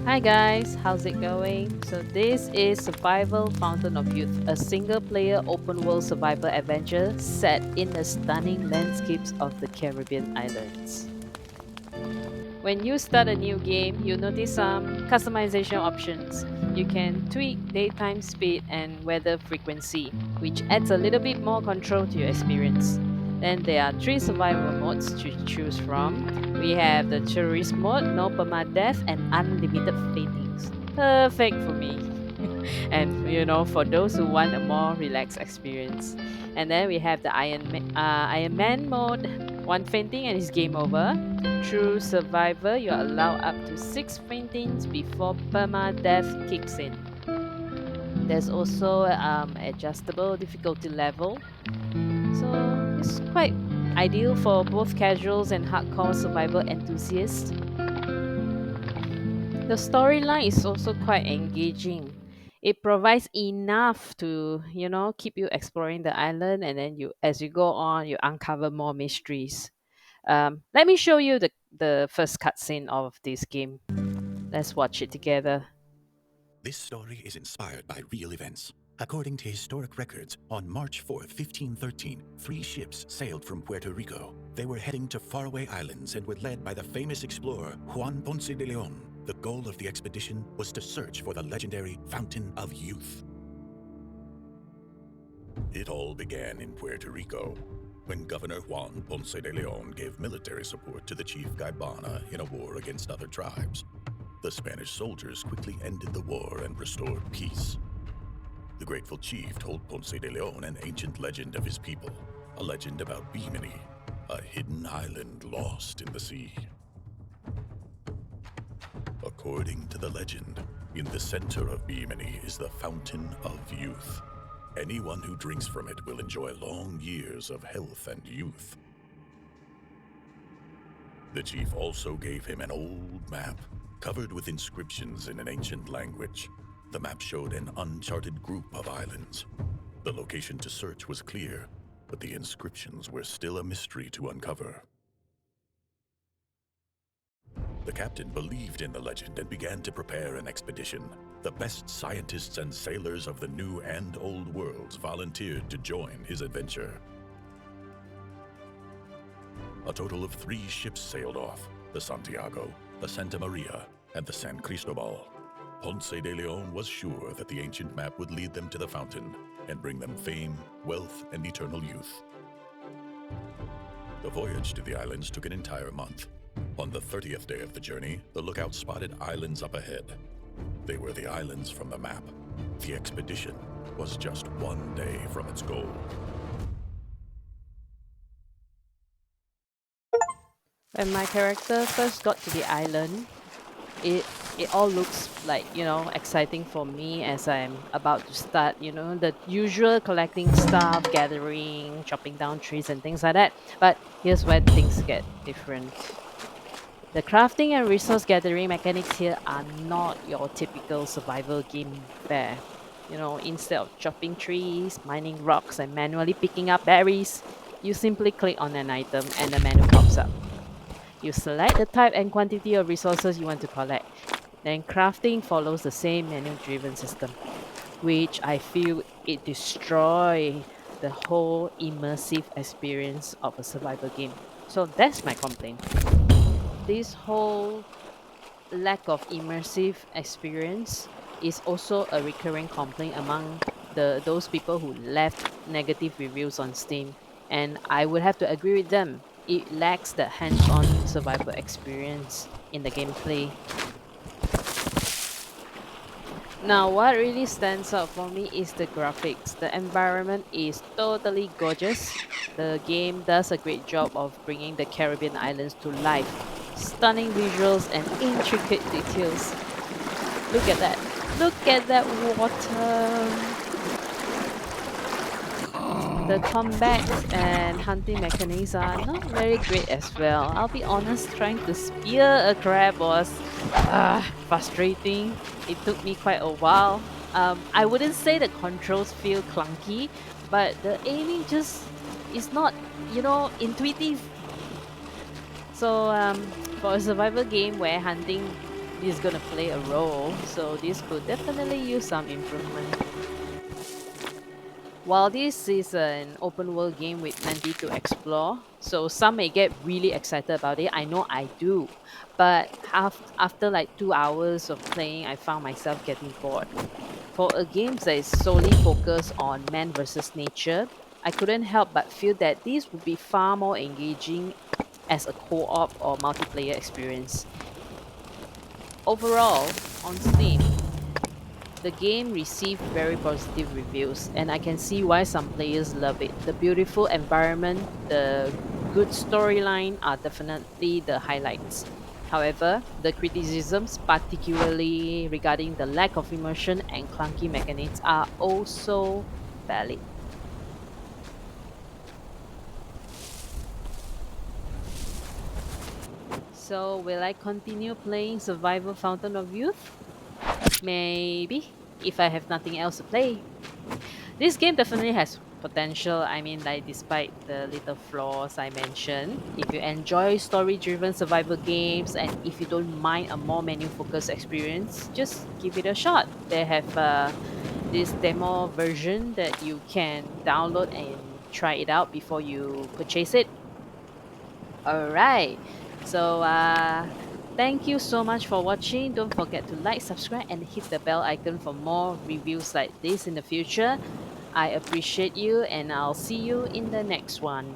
Hi guys, how's it going? So this is Survival Fountain of Youth, a single-player open-world survival adventure set in the stunning landscapes of the Caribbean islands. When you start a new game, you'll notice some customization options. You can tweak daytime speed and weather frequency, which adds a little bit more control to your experience. Then there are three survival modes to choose from. We have the tourist mode, no permadeath, and unlimited faintings. Perfect for me. And for those who want a more relaxed experience. And then we have the Iron Man mode. One fainting and it's game over. Through Survivor, you're allowed up to 6 faintings before permadeath kicks in. There's also adjustable difficulty level, so it's quite ideal for both casuals and hardcore survival enthusiasts. The storyline is also quite engaging. It provides enough to, keep you exploring the island, and then as you go on, you uncover more mysteries. Let me show you the first cutscene of this game. Let's watch it together. This story is inspired by real events. According to historic records, on March 4th, 1513, three ships sailed from Puerto Rico. They were heading to faraway islands and were led by the famous explorer Juan Ponce de Leon. The goal of the expedition was to search for the legendary Fountain of Youth. It all began in Puerto Rico, when Governor Juan Ponce de Leon gave military support to the chief Gaibana in a war against other tribes. The Spanish soldiers quickly ended the war and restored peace. The grateful chief told Ponce de Leon an ancient legend of his people, a legend about Bimini, a hidden island lost in the sea. According to the legend, in the center of Bimini is the Fountain of Youth. Anyone who drinks from it will enjoy long years of health and youth. The chief also gave him an old map, covered with inscriptions in an ancient language. The map showed an uncharted group of islands. The location to search was clear, but the inscriptions were still a mystery to uncover. The captain believed in the legend and began to prepare an expedition. The best scientists and sailors of the New and Old Worlds volunteered to join his adventure. A total of 3 ships sailed off: the Santiago, the Santa Maria, and the San Cristobal. Ponce de Leon was sure that the ancient map would lead them to the fountain and bring them fame, wealth, and eternal youth. The voyage to the islands took an entire month. On the 30th day of the journey, the lookout spotted islands up ahead. They were the islands from the map. The expedition was just 1 day from its goal. When my character first got to the island, it all looks like exciting for me as I'm about to start the usual collecting stuff, gathering, chopping down trees and things like that. But here's where things get different. The crafting and resource gathering mechanics here are not your typical survival game fare. Instead of chopping trees, mining rocks, and manually picking up berries, you simply click on an item and the menu pops up. You select the type and quantity of resources you want to collect. Then crafting follows the same menu-driven system, which I feel it destroys the whole immersive experience of a survival game. So that's my complaint. This whole lack of immersive experience is also a recurring complaint among those people who left negative reviews on Steam, and I would have to agree with them. It lacks the hands-on survival experience in the gameplay. Now, what really stands out for me is the graphics. The environment is totally gorgeous. The game does a great job of bringing the Caribbean islands to life. Stunning visuals and intricate details. Look at that. Look at that water. The combat and hunting mechanics are not very great as well. I'll be honest, trying to spear a crab was frustrating. It took me quite a while. I wouldn't say the controls feel clunky, but the aiming just is not, intuitive. So for a survival game where hunting this is gonna play a role, so this could definitely use some improvement. While this is an open world game with plenty to explore, so some may get really excited about it. I know I do. But after like 2 hours of playing, I found myself getting bored. For a game that is solely focused on man versus nature, I couldn't help but feel that this would be far more engaging as a co op or multiplayer experience. Overall, on Steam, the game received very positive reviews, and I can see why some players love it. The beautiful environment, the good storyline are definitely the highlights. However, the criticisms, particularly regarding the lack of immersion and clunky mechanics, are also valid. So, will I continue playing Survival Fountain of Youth? Maybe, if I have nothing else to play. This game definitely has potential. I mean, like, despite the little flaws I mentioned, if you enjoy story driven survival games and if you don't mind a more menu focused experience, just give it a shot. They have this demo version that you can download and try it out before you purchase it. All right. So, thank you so much for watching. Don't forget to like, subscribe, and hit the bell icon for more reviews like this in the future. I appreciate you, and I'll see you in the next one.